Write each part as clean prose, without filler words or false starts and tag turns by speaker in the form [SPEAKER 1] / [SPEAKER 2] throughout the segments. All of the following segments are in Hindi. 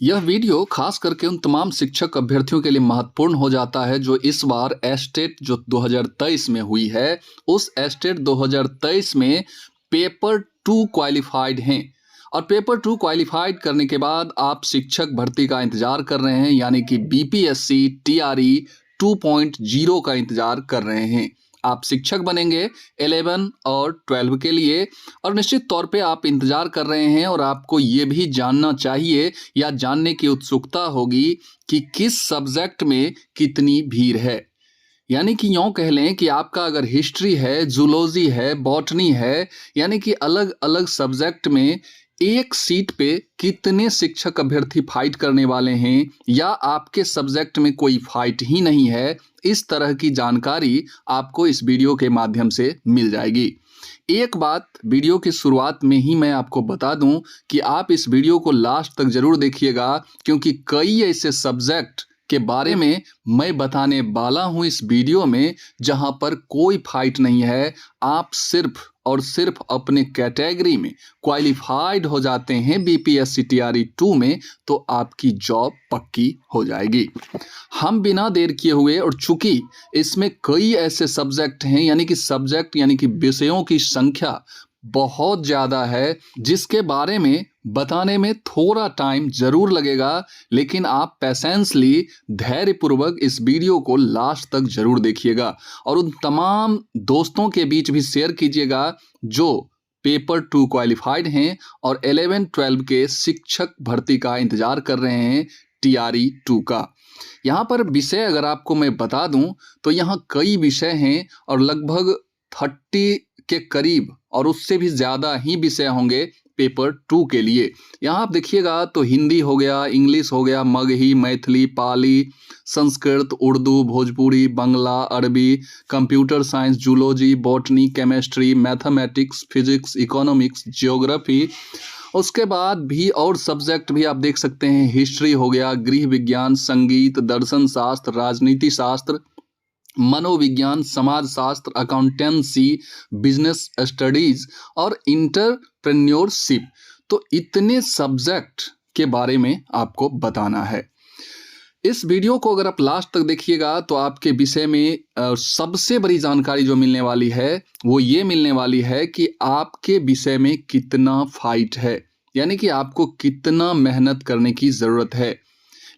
[SPEAKER 1] यह वीडियो खास करके उन तमाम शिक्षक अभ्यर्थियों के लिए महत्वपूर्ण हो जाता है जो इस बार एस्टेट जो 2023 में हुई है, उस एस्टेट 2023 में पेपर 2 क्वालिफाइड हैं। और पेपर 2 क्वालिफाइड करने के बाद आप शिक्षक भर्ती का इंतजार कर रहे हैं, यानी कि बीपीएससी टीआरई 2.0 का इंतजार कर रहे हैं। आप शिक्षक बनेंगे 11 और 12 के लिए, और निश्चित तौर पे आप इंतजार कर रहे हैं और आपको ये भी जानना चाहिए या जानने की उत्सुकता होगी कि किस सब्जेक्ट में कितनी भीड़ है। यानी कि यूँ कह लें कि आपका अगर हिस्ट्री है, जूलॉजी है, बॉटनी है, यानी कि अलग अलग सब्जेक्ट में एक सीट पे कितने शिक्षक अभ्यर्थी फाइट करने वाले हैं, या आपके सब्जेक्ट में कोई फाइट ही नहीं है, इस तरह की जानकारी आपको इस वीडियो के माध्यम से मिल जाएगी। एक बात वीडियो की शुरुआत में ही मैं आपको बता दूं कि आप इस वीडियो को लास्ट तक जरूर देखिएगा, क्योंकि कई ऐसे सब्जेक्ट के बारे में मैं बताने वाला हूं इस वीडियो में जहां पर कोई फाइट नहीं है। आप सिर्फ और सिर्फ अपने कैटेगरी में क्वालिफाइड हो जाते हैं बीपीएससी टीआरई 2 में, तो आपकी जॉब पक्की हो जाएगी। हम बिना देर किए हुए, और चूंकि इसमें कई ऐसे सब्जेक्ट हैं, यानी कि विषयों की संख्या बहुत ज़्यादा है, जिसके बारे में बताने में थोड़ा टाइम जरूर लगेगा, लेकिन आप पेशेंसली धैर्यपूर्वक इस वीडियो को लास्ट तक जरूर देखिएगा और उन तमाम दोस्तों के बीच भी शेयर कीजिएगा जो पेपर 2 क्वालिफाइड हैं और 11-12 के शिक्षक भर्ती का इंतजार कर रहे हैं टीआरई 2 का। यहाँ पर विषय अगर आपको मैं बता दूं तो यहाँ कई विषय हैं और लगभग 30 के करीब और उससे भी ज़्यादा ही विषय होंगे पेपर 2 के लिए। यहाँ आप देखिएगा तो हिंदी हो गया, इंग्लिश हो गया, मगही, मैथिली, पाली, संस्कृत, उर्दू, भोजपुरी, बंगला, अरबी, computer science, zoology, botany, chemistry, mathematics, physics, economics, geography. उसके बाद भी और सब्जेक्ट भी आप देख सकते हैं, हिस्ट्री हो गया, गृह विज्ञान, संगीत, दर्शन शास्त्र, राजनीति शास्त्र, मनोविज्ञान, समाज शास्त्र, अकाउंटेंसी, बिजनेस स्टडीज और इंटरप्रेन्योरशिप। तो इतने सब्जेक्ट के बारे में आपको बताना है। इस वीडियो को अगर आप लास्ट तक देखिएगा तो आपके विषय में सबसे बड़ी जानकारी जो मिलने वाली है वो ये मिलने वाली है कि आपके विषय में कितना फाइट है, यानी कि आपको कितना मेहनत करने की ज़रूरत है।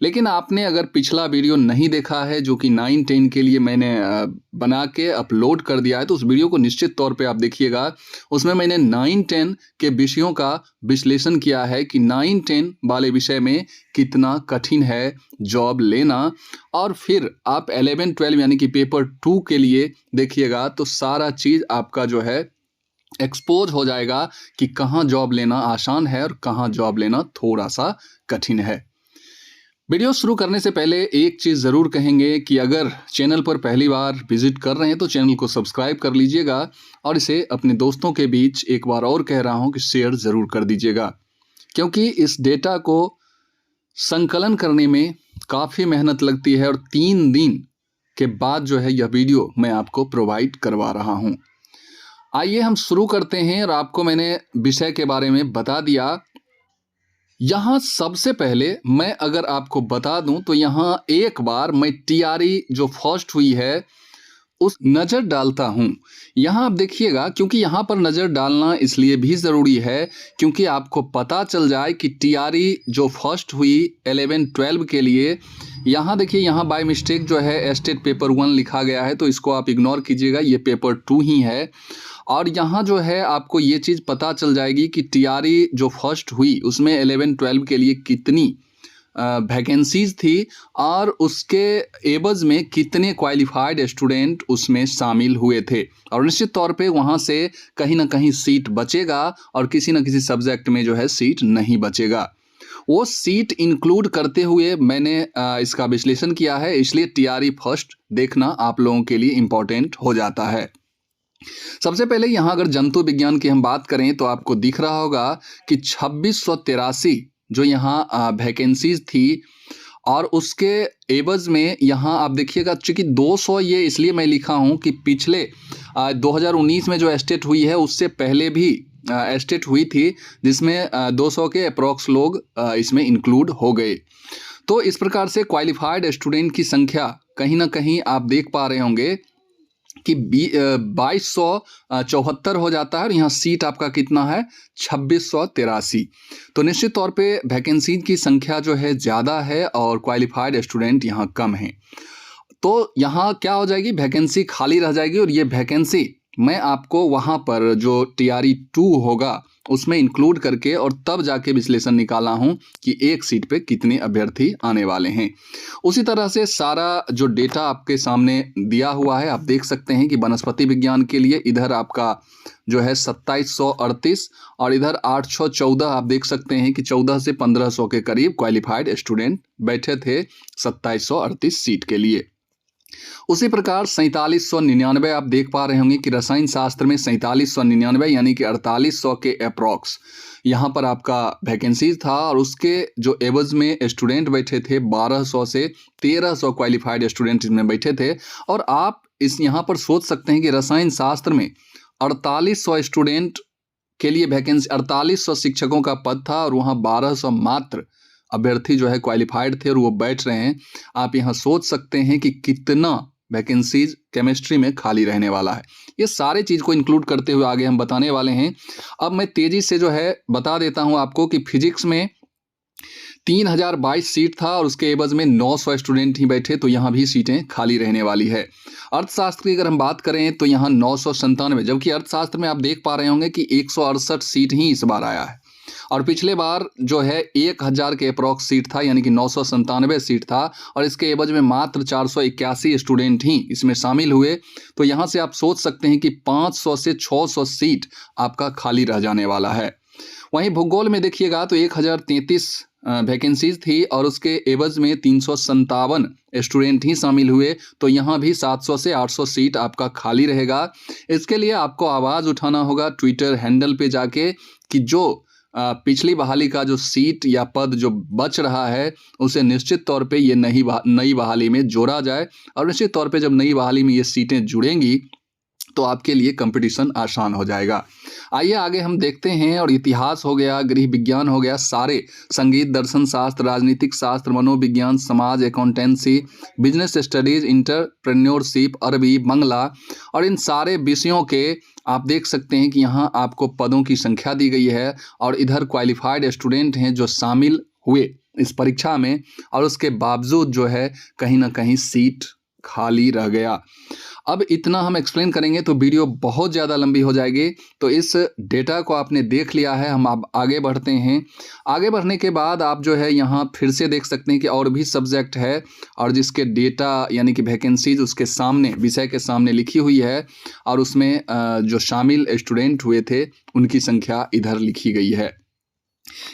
[SPEAKER 1] लेकिन आपने अगर पिछला वीडियो नहीं देखा है जो कि 9-10 के लिए मैंने बना के अपलोड कर दिया है, तो उस वीडियो को निश्चित तौर पे आप देखिएगा। उसमें मैंने 9-10 के विषयों का विश्लेषण किया है कि 9-10 वाले विषय में कितना कठिन है जॉब लेना, और फिर आप 11-12 यानी कि पेपर 2 के लिए देखिएगा तो सारा चीज़ आपका जो है एक्सपोज हो जाएगा कि कहाँ जॉब लेना आसान है और कहाँ जॉब लेना थोड़ा सा कठिन है। वीडियो शुरू करने से पहले एक चीज़ ज़रूर कहेंगे कि अगर चैनल पर पहली बार विजिट कर रहे हैं तो चैनल को सब्सक्राइब कर लीजिएगा और इसे अपने दोस्तों के बीच एक बार और कह रहा हूं कि शेयर ज़रूर कर दीजिएगा, क्योंकि इस डेटा को संकलन करने में काफ़ी मेहनत लगती है और 3 दिन के बाद जो है यह वीडियो मैं आपको प्रोवाइड करवा रहा हूँ। आइए हम शुरू करते हैं। और आपको मैंने विषय के बारे में बता दिया। यहाँ सबसे पहले मैं अगर आपको बता दूं तो यहाँ एक बार मैं टीआरई जो फर्स्ट हुई है उस नज़र डालता हूँ। यहाँ आप देखिएगा, क्योंकि यहाँ पर नज़र डालना इसलिए भी ज़रूरी है क्योंकि आपको पता चल जाए कि टीआरई जो फर्स्ट हुई 11-12 के लिए, यहाँ देखिए, यहाँ बाय मिस्टेक जो है एस्टेट पेपर 1 लिखा गया है, तो इसको आप इग्नोर कीजिएगा, ये पेपर 2 ही है। और यहाँ जो है आपको ये चीज़ पता चल जाएगी कि टीआरई जो फर्स्ट हुई उसमें 11-12 के लिए कितनी वैकेंसीज थी और उसके एवज में कितने क्वालिफाइड स्टूडेंट उसमें शामिल हुए थे, और निश्चित तौर पे वहाँ से कहीं ना कहीं सीट बचेगा और किसी न किसी सब्जेक्ट में जो है सीट नहीं बचेगा। वो सीट इंक्लूड करते हुए मैंने इसका विश्लेषण किया है, इसलिए टीआरई फर्स्ट देखना आप लोगों के लिए इम्पोर्टेंट हो जाता है। सबसे पहले यहाँ अगर जंतु विज्ञान की हम बात करें तो आपको दिख रहा होगा कि 2683 जो यहाँ वैकेंसीज थी, और उसके एवज में यहाँ आप देखिएगा, चूँकि 200 ये इसलिए मैं लिखा हूँ कि पिछले 2019 में जो एस्टेट हुई है उससे पहले भी एस्टेट हुई थी जिसमें 200 के अप्रॉक्स लोग इसमें इंक्लूड हो गए। तो इस प्रकार से क्वालिफाइड स्टूडेंट की संख्या कहीं ना कहीं आप देख पा रहे होंगे कि 2274 हो जाता है और यहाँ सीट आपका कितना है 2683। तो निश्चित तौर पे वैकेंसी की संख्या जो है ज़्यादा है और क्वालिफाइड स्टूडेंट यहाँ कम हैं। तो यहाँ क्या हो जाएगी, वैकेंसी खाली रह जाएगी और ये वैकेंसी मैं आपको वहाँ पर जो TRE 2 होगा उसमें इंक्लूड करके और तब जाके विश्लेषण निकाला हूँ कि एक सीट पे कितने अभ्यर्थी आने वाले हैं। उसी तरह से सारा जो डेटा आपके सामने दिया हुआ है आप देख सकते हैं कि वनस्पति विज्ञान के लिए इधर आपका जो है 2738 और इधर 814 आप देख सकते हैं कि 14 से 1500 के करीब क्वालिफाइड स्टूडेंट बैठे थे 2738 सीट के लिए। उसी प्रकार 4799 आप देख पा रहे होंगे कि रसायन शास्त्र में 4799 यानी कि 4800 के अप्रॉक्स यहाँ पर आपका वैकेंसीज था और उसके जो एवज में स्टूडेंट बैठे थे 1200 से 1300 क्वालिफाइड स्टूडेंट इसमें बैठे थे। और आप इस यहाँ पर सोच सकते हैं कि रसायन शास्त्र में 4800 स्टूडेंट के लिए वैकेंसी 4800 शिक्षकों का पद था और वहाँ 1200 मात्र अभ्यर्थी जो है क्वालिफाइड थे और वो बैठ रहे हैं। आप यहाँ सोच सकते हैं कि कितना वैकेंसीज केमिस्ट्री में खाली रहने वाला है। ये सारे चीज़ को इंक्लूड करते हुए आगे हम बताने वाले हैं। अब मैं तेज़ी से जो है बता देता हूँ आपको कि फिजिक्स में 3022 सीट था और उसके एवज में 900 स्टूडेंट ही बैठे, तो यहाँ भी सीटें खाली रहने वाली है। अर्थशास्त्र की अगर हम बात करें तो यहाँ 997, जबकि अर्थशास्त्र में आप देख पा रहे होंगे कि 168 सीट ही इस बार आया है और पिछले बार जो है 1000 के अप्रॉक्स सीट था यानी कि 997 सीट था और इसके एवज में मात्र 481 स्टूडेंट ही इसमें शामिल हुए। तो यहाँ से आप सोच सकते हैं कि 500 से 600 सीट आपका खाली रह जाने वाला है। वहीं भूगोल में देखिएगा तो 1033 वैकेंसीज थी और उसके एवज में 357 स्टूडेंट ही शामिल हुए। तो यहाँ भी 700 से 800 सीट आपका खाली रहेगा। इसके लिए आपको आवाज़ उठाना होगा ट्विटर हैंडल पे जाके कि जो पिछली बहाली का जो सीट या पद जो बच रहा है उसे निश्चित तौर पे ये नई बहाली में जोड़ा जाए और निश्चित तौर पे जब नई बहाली में ये सीटें जुड़ेंगी तो आपके लिए कंपटीशन आसान हो जाएगा। आइए आगे हम देखते हैं। और इतिहास हो गया, गृह विज्ञान हो गया, सारे संगीत, दर्शन शास्त्र, राजनीतिक शास्त्र, मनोविज्ञान, समाज, अकाउंटेंसी, बिजनेस स्टडीज, इंटरप्रेन्योरशिप, अरबी, बांग्ला और इन सारे विषयों के आप देख सकते हैं कि यहाँ आपको पदों की संख्या दी गई है और इधर क्वालिफाइड स्टूडेंट हैं जो शामिल हुए इस परीक्षा में और उसके बावजूद जो है कहीं ना कहीं सीट खाली रह गया। अब इतना हम एक्सप्लेन करेंगे तो वीडियो बहुत ज़्यादा लंबी हो जाएगी। तो इस डेटा को आपने देख लिया है, हम अब आगे बढ़ते हैं। आगे बढ़ने के बाद आप जो है यहाँ फिर से देख सकते हैं कि और भी सब्जेक्ट है और जिसके डेटा यानी कि वैकेंसीज उसके सामने विषय के सामने लिखी हुई है और उसमें जो शामिल स्टूडेंट हुए थे उनकी संख्या इधर लिखी गई है।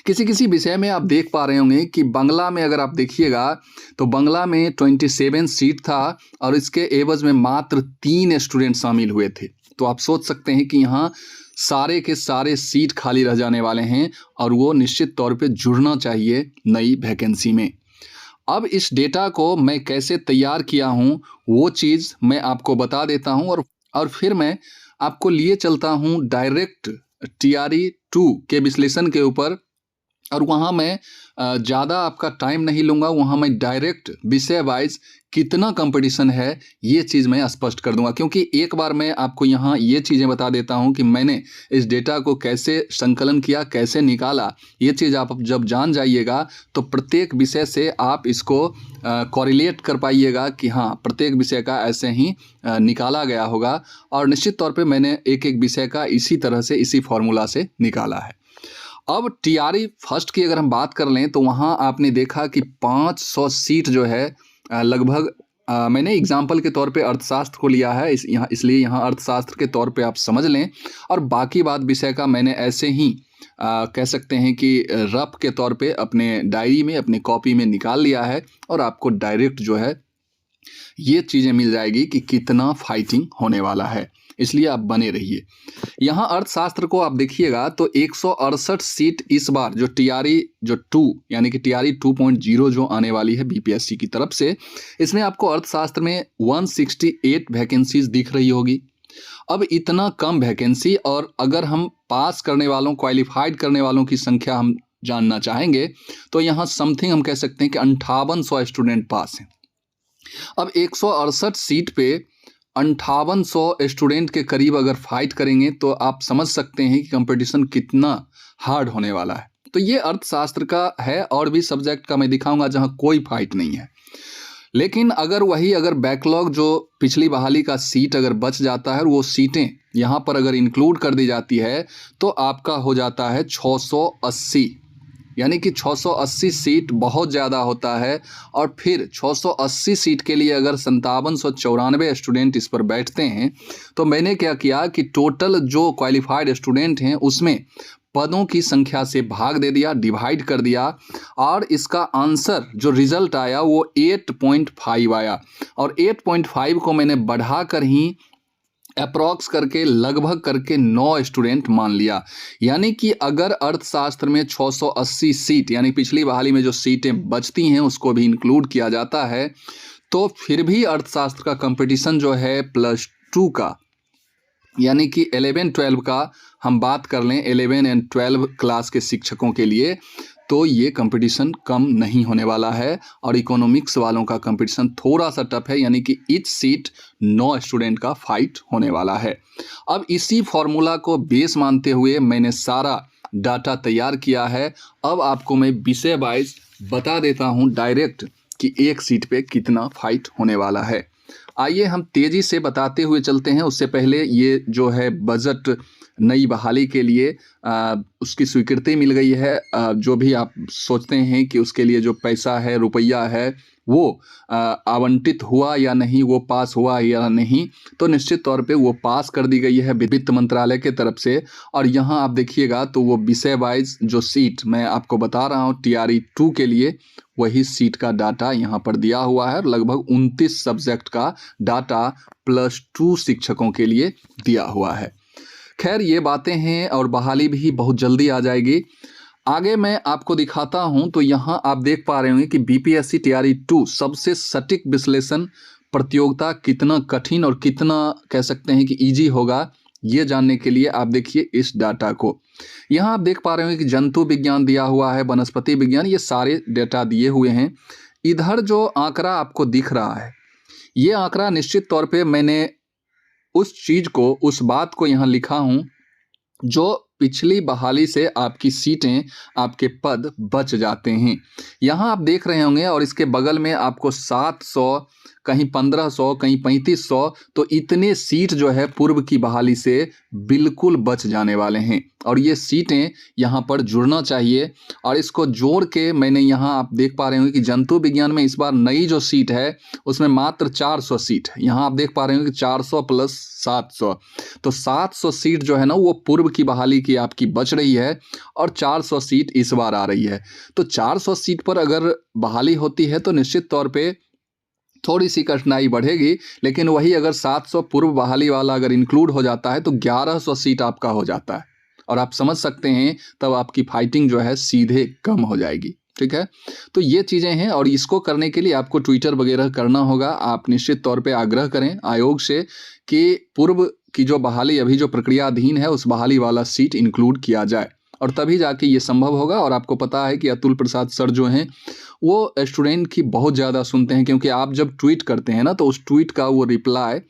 [SPEAKER 1] किसी किसी विषय में आप देख पा रहे होंगे कि बांग्ला में अगर आप देखिएगा तो बांग्ला में 27 सीट था और इसके एवज में मात्र 3 स्टूडेंट शामिल हुए थे। तो आप सोच सकते हैं कि यहाँ सारे के सारे सीट खाली रह जाने वाले हैं और वो निश्चित तौर पे जुड़ना चाहिए नई वैकेंसी में। अब इस डेटा को मैं कैसे तैयार किया हूँ वो चीज़ मैं आपको बता देता हूँ और फिर मैं आपको लिए चलता हूँ डायरेक्ट TRE 2 के विश्लेषण के ऊपर। और वहाँ मैं ज़्यादा आपका टाइम नहीं लूँगा, वहाँ मैं डायरेक्ट विषय वाइज कितना कंपटीशन है ये चीज़ मैं स्पष्ट कर दूंगा। क्योंकि एक बार मैं आपको यहाँ ये चीज़ें बता देता हूँ कि मैंने इस डेटा को कैसे संकलन किया, कैसे निकाला। ये चीज़ आप जब जान जाइएगा तो प्रत्येक विषय से आप इसको कोरिलेट कर पाइएगा कि हाँ प्रत्येक विषय का ऐसे ही निकाला गया होगा। और निश्चित तौर पे मैंने एक एक विषय का इसी तरह से इसी फॉर्मूला से निकाला है। अब TRE फर्स्ट की अगर हम बात कर लें तो वहाँ आपने देखा कि 500 सीट जो है लगभग मैंने एग्जाम्पल के तौर पे अर्थशास्त्र को लिया है इसलिए यहाँ अर्थशास्त्र के तौर पे आप समझ लें और बाकी बात विषय का मैंने ऐसे ही कह सकते हैं कि रफ के तौर पे अपने डायरी में अपनी कॉपी में निकाल लिया है और आपको डायरेक्ट जो है ये चीज़ें मिल जाएगी कि कितना फाइटिंग होने वाला है। इसलिए आप बने रहिए। यहाँ अर्थशास्त्र को आप देखिएगा तो 168 सीट इस बार जो TRE जो 2 यानी कि TRE 2.0 जो आने वाली है BPSC की तरफ से, इसमें आपको अर्थशास्त्र में 168 वैकेंसीज दिख रही होगी। अब इतना कम वैकेंसी, और अगर हम पास करने वालों, क्वालिफाइड करने वालों की संख्या हम जानना चाहेंगे तो यहाँ समथिंग हम कह सकते हैं कि 5800 स्टूडेंट पास हैं। अब 168 सीट पे 5800 स्टूडेंट के करीब अगर फाइट करेंगे तो आप समझ सकते हैं कि कंपटीशन कितना हार्ड होने वाला है। तो ये अर्थशास्त्र का है, और भी सब्जेक्ट का मैं दिखाऊंगा जहां कोई फाइट नहीं है। लेकिन अगर बैकलॉग जो पिछली बहाली का सीट अगर बच जाता है और वो सीटें यहाँ पर अगर इंक्लूड कर दी जाती है तो आपका हो जाता है 680, यानी कि 680 सीट बहुत ज़्यादा होता है। और फिर 680 सीट के लिए अगर 5794 स्टूडेंट इस पर बैठते हैं तो मैंने क्या किया कि टोटल जो क्वालिफाइड स्टूडेंट हैं उसमें पदों की संख्या से भाग दे दिया, डिवाइड कर दिया, और इसका आंसर जो रिजल्ट आया वो 8.5 आया। और 8.5 को मैंने बढ़ा कर ही अप्रॉक्स करके लगभग करके 9 स्टूडेंट मान लिया। यानी कि अगर अर्थशास्त्र में 680 सीट यानी पिछली बहाली में जो सीटें बचती हैं उसको भी इंक्लूड किया जाता है तो फिर भी अर्थशास्त्र का कंपटीशन जो है +2 का, यानी कि 11-12 का हम बात कर लें, 11 और 12 क्लास के शिक्षकों के लिए, तो ये कंपटीशन कम नहीं होने वाला है। और इकोनॉमिक्स वालों का कंपटीशन थोड़ा सा टफ है, यानी कि ईच सीट 9 स्टूडेंट का फाइट होने वाला है। अब इसी फॉर्मूला को बेस मानते हुए मैंने सारा डाटा तैयार किया है। अब आपको मैं विषय वाइज बता देता हूँ डायरेक्ट कि एक सीट पे कितना फाइट होने वाला है। आइए हम तेजी से बताते हुए चलते हैं। उससे पहले ये जो है बजट नई बहाली के लिए उसकी स्वीकृति मिल गई है। जो भी आप सोचते हैं कि उसके लिए जो पैसा है, रुपया है, वो आवंटित हुआ या नहीं, वो पास हुआ या नहीं, तो निश्चित तौर पे वो पास कर दी गई है वित्त मंत्रालय के तरफ से। और यहाँ आप देखिएगा तो वो विषय वाइज जो सीट मैं आपको बता रहा हूँ TRE 2 के लिए, वही सीट का डाटा यहाँ पर दिया हुआ है। लगभग 29 सब्जेक्ट का डाटा +2 शिक्षकों के लिए दिया हुआ है। खैर ये बातें हैं, और बहाली भी बहुत जल्दी आ जाएगी। आगे मैं आपको दिखाता हूं तो यहाँ आप देख पा रहे होंगे कि BPSC TRE 2 सबसे सटीक विश्लेषण प्रतियोगिता कितना कठिन और कितना कह सकते हैं कि इजी होगा, ये जानने के लिए आप देखिए इस डाटा को। यहाँ आप देख पा रहे होंगे कि जंतु विज्ञान दिया हुआ है, वनस्पति विज्ञान, ये सारे डेटा दिए हुए हैं। इधर जो आंकड़ा आपको दिख रहा है, ये आंकड़ा निश्चित तौर पे मैंने उस चीज़ को, उस बात को यहाँ लिखा हूँ जो पिछली बहाली से आपकी सीटें, आपके पद बच जाते हैं। यहाँ आप देख रहे होंगे, और इसके बगल में आपको 700, कहीं 1500, कहीं 3500, तो इतने सीट जो है पूर्व की बहाली से बिल्कुल बच जाने वाले हैं। और ये सीटें यहाँ पर जुड़ना चाहिए। और इसको जोड़ के मैंने यहाँ आप देख पा रहे होंगे कि जंतु विज्ञान में इस बार नई जो सीट है उसमें मात्र 400 सीट है। यहाँ आप देख पा रहे होंगे कि 400 + 700, तो 700 सीट जो है ना वो पूर्व की बहाली की आपकी बच रही है, और 400 सीट इस बार आ रही है। तो 400 सीट पर अगर बहाली होती है तो निश्चित तौर पे थोड़ी सी कठिनाई बढ़ेगी, लेकिन वही अगर 700 पूर्व बहाली वाला अगर इंक्लूड हो जाता है तो 1100 सीट आपका हो जाता है। और आप समझ सकते हैं तब आपकी फाइटिंग जो है सीधे कम हो जाएगी। ठीक है, तो ये चीज़ें हैं, और इसको करने के लिए आपको ट्विटर वगैरह करना होगा। आप निश्चित तौर पे आग्रह करें आयोग से कि पूर्व की जो बहाली अभी जो प्रक्रियाधीन है उस बहाली वाला सीट इंक्लूड किया जाए, और तभी जाके ये संभव होगा। और आपको पता है कि अतुल प्रसाद सर जो हैं वो स्टूडेंट की बहुत ज़्यादा सुनते हैं, क्योंकि आप जब ट्वीट करते हैं ना तो उस ट्वीट का वो रिप्लाई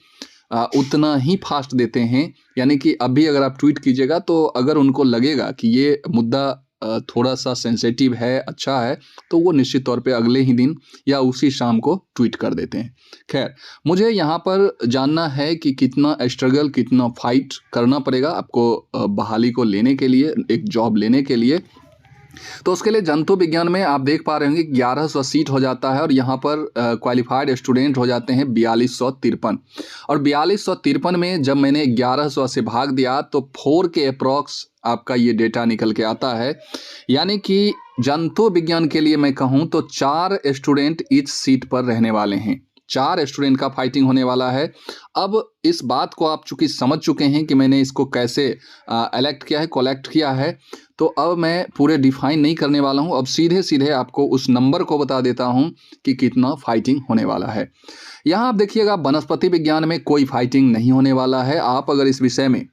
[SPEAKER 1] उतना ही फास्ट देते हैं। यानी कि अभी अगर आप ट्वीट कीजिएगा तो अगर उनको लगेगा कि ये मुद्दा थोड़ा सा सेंसिटिव है, अच्छा है, तो वो निश्चित तौर पे अगले ही दिन या उसी शाम को ट्वीट कर देते हैं। खैर, मुझे यहाँ पर जानना है कि कितना स्ट्रगल, कितना फाइट करना पड़ेगा आपको बहाली को लेने के लिए, एक जॉब लेने के लिए। तो उसके लिए जंतु विज्ञान में आप देख पा रहे होंगे 1100 सीट हो जाता है, और यहाँ पर क्वालिफाइड स्टूडेंट हो जाते हैं 4253। और 4253 में जब मैंने 1100 से भाग दिया तो 4 के अप्रॉक्स आपका ये डेटा निकल के आता है। यानी कि जंतु विज्ञान के लिए मैं कहूँ तो 4 स्टूडेंट इस सीट पर रहने वाले हैं। 4 स्टूडेंट का फाइटिंग होने वाला है। अब इस बात को आप चूंकि समझ चुके हैं कि मैंने इसको कैसे एलेक्ट किया है, कलेक्ट किया है, तो अब मैं पूरे डिफाइन नहीं करने वाला हूं। अब सीधे सीधे आपको उस नंबर को बता देता हूं कि कितना फाइटिंग होने वाला है। यहाँ आप देखिएगा, वनस्पति विज्ञान में कोई फाइटिंग नहीं होने वाला है। आप अगर इस विषय में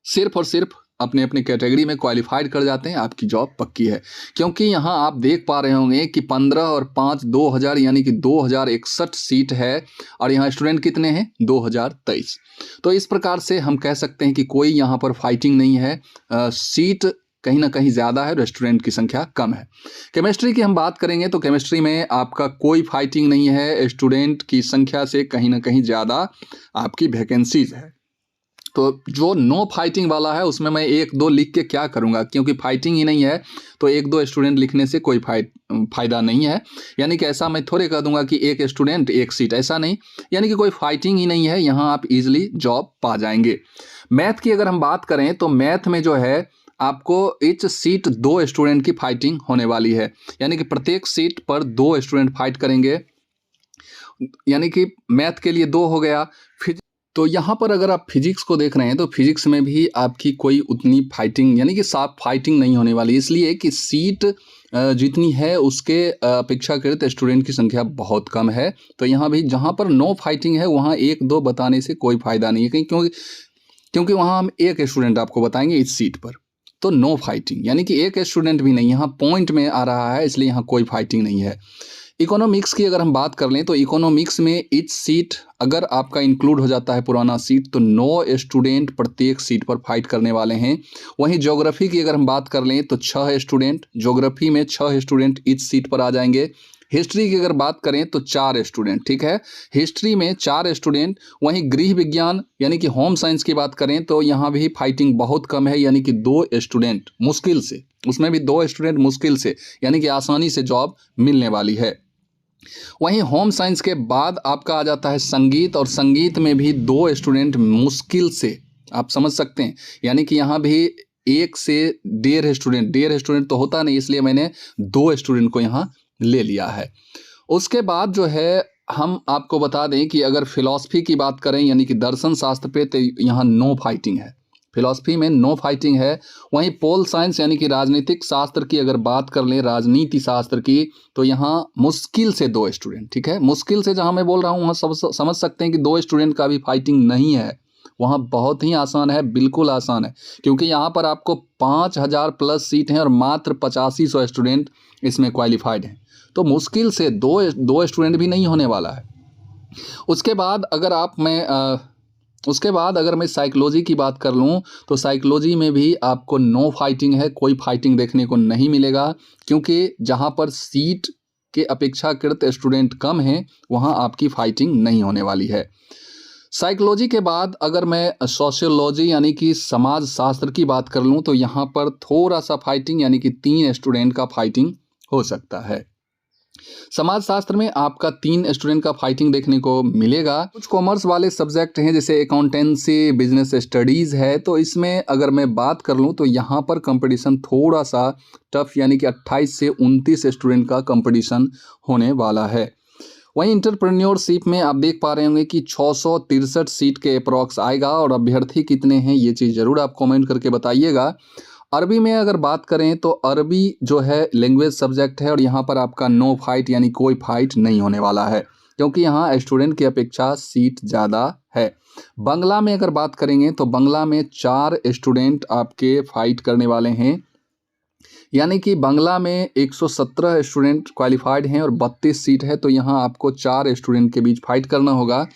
[SPEAKER 1] सिर्फ और सिर्फ अपने अपने कैटेगरी में क्वालिफाइड कर जाते हैं, आपकी जॉब पक्की है। क्योंकि यहाँ आप देख पा रहे होंगे कि 15 और 5 2000 यानी कि 2061 सीट है, और यहाँ स्टूडेंट कितने हैं, 2023। तो इस प्रकार से हम कह सकते हैं कि कोई यहाँ पर फाइटिंग नहीं है। सीट कहीं ना कहीं ज़्यादा है, रेस्टोरेंट की संख्या कम है। केमिस्ट्री की हम बात करेंगे तो केमिस्ट्री में आपका कोई फाइटिंग नहीं है। स्टूडेंट की संख्या से कहीं ना कहीं ज़्यादा आपकी वैकेंसीज है। तो जो नो फाइटिंग वाला है उसमें मैं 1-2 लिख के क्या करूंगा, क्योंकि फाइटिंग ही नहीं है तो 1-2 स्टूडेंट लिखने से कोई फायदा नहीं है। यानी कि ऐसा मैं थोड़े कह दूंगा कि 1 स्टूडेंट 1 सीट, ऐसा नहीं। यानी कि कोई फाइटिंग ही नहीं है, यहाँ आप इजीली जॉब पा जाएंगे। मैथ की अगर हम बात करें तो मैथ में जो है आपको ईच सीट 2 स्टूडेंट की फाइटिंग होने वाली है। यानी कि प्रत्येक सीट पर 2 स्टूडेंट फाइट करेंगे, यानी कि मैथ के लिए 2 हो गया। तो यहाँ पर अगर आप फिजिक्स को देख रहे हैं तो फिजिक्स में भी आपकी कोई उतनी फाइटिंग यानी कि साफ फाइटिंग नहीं होने वाली, इसलिए कि सीट जितनी है उसके अपेक्षाकृत स्टूडेंट की संख्या बहुत कम है। तो यहाँ भी जहाँ पर नो फाइटिंग है वहाँ 1-2 बताने से कोई फायदा नहीं है, क्योंकि वहाँ हम 1 स्टूडेंट आपको बताएंगे इस सीट पर। तो नो फाइटिंग यानी कि 1 स्टूडेंट भी नहीं, यहाँ पॉइंट में आ रहा है, इसलिए यहाँ कोई फाइटिंग नहीं है। इकोनॉमिक्स की अगर हम बात कर लें तो इकोनॉमिक्स में ईच सीट अगर आपका इंक्लूड हो जाता है पुराना सीट, तो 9 स्टूडेंट प्रत्येक सीट पर फाइट करने वाले हैं। वहीं ज्योग्राफी की अगर हम बात कर लें तो 6 स्टूडेंट, ज्योग्राफी में 6 स्टूडेंट ईच सीट पर आ जाएंगे। हिस्ट्री की अगर बात करें तो 4 स्टूडेंट, ठीक है, हिस्ट्री में 4 स्टूडेंट। वहीं गृह विज्ञान यानी कि होम साइंस की बात करें तो यहाँ भी फाइटिंग बहुत कम है, यानी कि 2 स्टूडेंट मुश्किल से, उसमें भी 2 स्टूडेंट मुश्किल से, यानी कि आसानी से जॉब मिलने वाली है। वहीं होम साइंस के बाद आपका आ जाता है संगीत, और संगीत में भी 2 स्टूडेंट मुश्किल से, आप समझ सकते हैं। यानी कि यहाँ भी 1 से 1.5 स्टूडेंट तो होता नहीं, इसलिए मैंने 2 स्टूडेंट को यहाँ ले लिया है। उसके बाद जो है हम आपको बता दें कि अगर फिलॉसफी की बात करें यानी कि दर्शन शास्त्र पे, तो यहाँ नो फाइटिंग है, फिलॉसफी में नो फाइटिंग है। वहीं पोल साइंस यानी कि राजनीतिक शास्त्र की अगर बात कर लें, राजनीति शास्त्र की, तो यहाँ मुश्किल से 2 स्टूडेंट, ठीक है, मुश्किल से जहाँ मैं बोल रहा हूँ वहाँ सब समझ सकते हैं कि 2 स्टूडेंट का भी फाइटिंग नहीं है। वहाँ बहुत ही आसान है, बिल्कुल आसान है, क्योंकि यहाँ पर आपको 5000 प्लस सीट हैं और मात्र 8500 स्टूडेंट इसमें क्वालिफाइड हैं। तो मुश्किल से 2 स्टूडेंट भी नहीं होने वाला है। उसके बाद अगर मैं साइकोलॉजी की बात कर लूँ तो साइकोलॉजी में भी आपको नो फाइटिंग है, कोई फाइटिंग देखने को नहीं मिलेगा, क्योंकि जहाँ पर सीट के अपेक्षाकृत स्टूडेंट कम हैं वहाँ आपकी फाइटिंग नहीं होने वाली है। साइकोलॉजी के बाद अगर मैं सोशियोलॉजी यानी कि समाज शास्त्र की बात कर लूँ तो यहाँ पर थोड़ा सा फाइटिंग यानी कि 3 स्टूडेंट का फाइटिंग हो सकता है। समाज शास्त्र में आपका 3 स्टूडेंट का फाइटिंग देखने को मिलेगा। कुछ कॉमर्स वाले सब्जेक्ट हैं जैसे अकाउंटेंसी, बिजनेस स्टडीज़ है, तो इसमें अगर मैं बात कर लूँ तो यहाँ पर कंपटीशन थोड़ा सा टफ यानी कि 28 से 29 स्टूडेंट का कंपटीशन होने वाला है। वहीं इंटरप्रेन्योरशिप में आप देख पा रहे होंगे कि 663 सीट के अप्रॉक्स आएगा, और अभ्यर्थी कितने हैं ये चीज़ ज़रूर आप कमेंट करके बताइएगा। अरबी में अगर बात करें तो अरबी जो है लैंग्वेज सब्जेक्ट है, और यहाँ पर आपका नो फाइट यानी कोई फाइट नहीं होने वाला है, क्योंकि यहाँ स्टूडेंट की अपेक्षा सीट ज़्यादा है। बांग्ला में अगर बात करेंगे तो बांग्ला में 4 स्टूडेंट आपके फाइट करने वाले हैं, यानी कि बांग्ला में 117 स्टूडेंट क्वालिफाइड हैं और 32 सीट है, तो यहाँ आपको 4 स्टूडेंट के बीच फाइट करना होगा।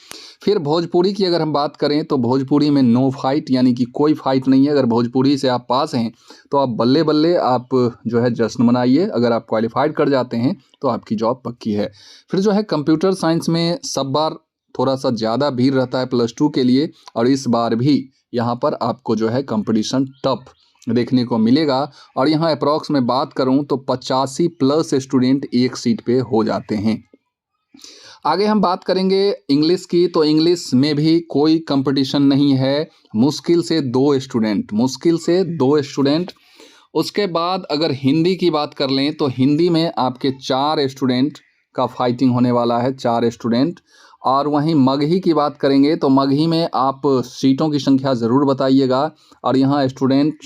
[SPEAKER 1] फिर भोजपुरी की अगर हम बात करें तो भोजपुरी में नो फाइट यानी कि कोई फाइट नहीं है। अगर भोजपुरी से आप पास हैं तो आप बल्ले बल्ले आप जो है जश्न मनाइए, अगर आप क्वालिफाइड कर जाते हैं तो आपकी जॉब पक्की है। फिर जो है कंप्यूटर साइंस में सब बार थोड़ा सा ज़्यादा भीड़ रहता है +2 के लिए, और इस बार भी यहाँ पर आपको जो है कंपटीशन टफ देखने को मिलेगा। और यहाँ अप्रॉक्स में बात करूँ तो 85 प्लस स्टूडेंट 1 सीट पे हो जाते हैं। आगे हम बात करेंगे इंग्लिश की, तो इंग्लिश में भी कोई कंपटीशन नहीं है, मुश्किल से 2 स्टूडेंट। उसके बाद अगर हिंदी की बात कर लें तो हिंदी में आपके 4 स्टूडेंट का फाइटिंग होने वाला है, 4 स्टूडेंट। और वहीं मगही की बात करेंगे तो मगही में आप सीटों की संख्या ज़रूर बताइएगा। और यहाँ स्टूडेंट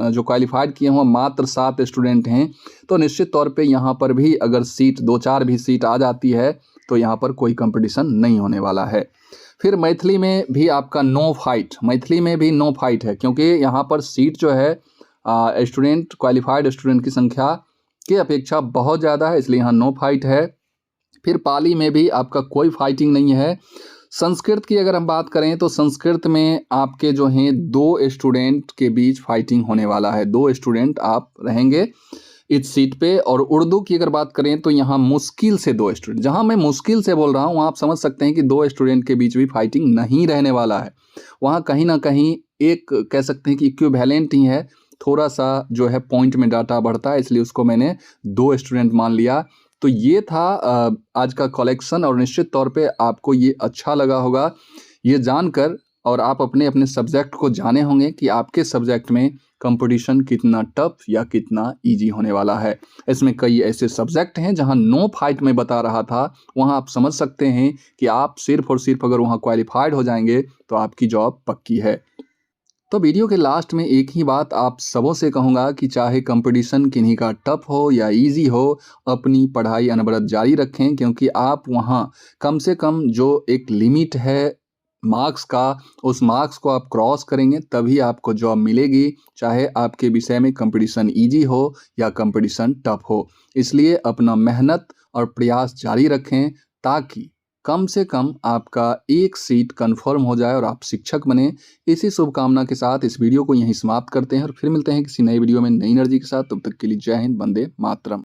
[SPEAKER 1] जो क्वालिफाइड किए हुए मात्र 7 स्टूडेंट हैं, तो निश्चित तौर पे यहाँ पर भी अगर सीट 2-4 भी सीट आ जाती है तो यहाँ पर कोई कंपटीशन नहीं होने वाला है। फिर मैथिली में भी आपका नो फाइट, मैथिली में भी नो फाइट है, क्योंकि यहाँ पर सीट जो है स्टूडेंट क्वालिफाइड स्टूडेंट की संख्या की अपेक्षा बहुत ज़्यादा है, इसलिए यहाँ नो फाइट है। फिर पाली में भी आपका कोई फाइटिंग नहीं है। संस्कृत की अगर हम बात करें तो संस्कृत में आपके जो हैं 2 स्टूडेंट के बीच फाइटिंग होने वाला है, 2 स्टूडेंट आप रहेंगे इस सीट पे। और उर्दू की अगर बात करें तो यहाँ मुश्किल से 2 स्टूडेंट, जहाँ मैं मुश्किल से बोल रहा हूँ आप समझ सकते हैं कि 2 स्टूडेंट के बीच भी फाइटिंग नहीं रहने वाला है। वहाँ कहीं ना कहीं एक कह सकते हैं कि इक्विवेलेंट ही है, थोड़ा सा जो है पॉइंट में डाटा बढ़ता है, इसलिए उसको मैंने 2 स्टूडेंट मान लिया। तो ये था आज का कलेक्शन, और निश्चित तौर पे आपको ये अच्छा लगा होगा ये जानकर, और आप अपने अपने सब्जेक्ट को जाने होंगे कि आपके सब्जेक्ट में कंपटीशन कितना टफ या कितना इजी होने वाला है। इसमें कई ऐसे सब्जेक्ट हैं जहां नो फाइट में बता रहा था, वहां आप समझ सकते हैं कि आप सिर्फ और सिर्फ अगर वहां क्वालिफाइड हो जाएंगे तो आपकी जॉब पक्की है। तो वीडियो के लास्ट में एक ही बात आप सबों से कहूँगा कि चाहे कंपटीशन किन्हीं का टफ हो या इजी हो, अपनी पढ़ाई अनवरत जारी रखें, क्योंकि आप वहाँ कम से कम जो एक लिमिट है मार्क्स का, उस मार्क्स को आप क्रॉस करेंगे तभी आपको जॉब मिलेगी, चाहे आपके विषय में कंपटीशन इजी हो या कंपटीशन टफ हो। इसलिए अपना मेहनत और प्रयास जारी रखें ताकि कम से कम आपका एक सीट कंफर्म हो जाए और आप शिक्षक बने। इसी शुभकामना के साथ इस वीडियो को यहीं समाप्त करते हैं और फिर मिलते हैं किसी नई वीडियो में नई एनर्जी के साथ। तब तक के लिए जय हिंद, वंदे मातरम।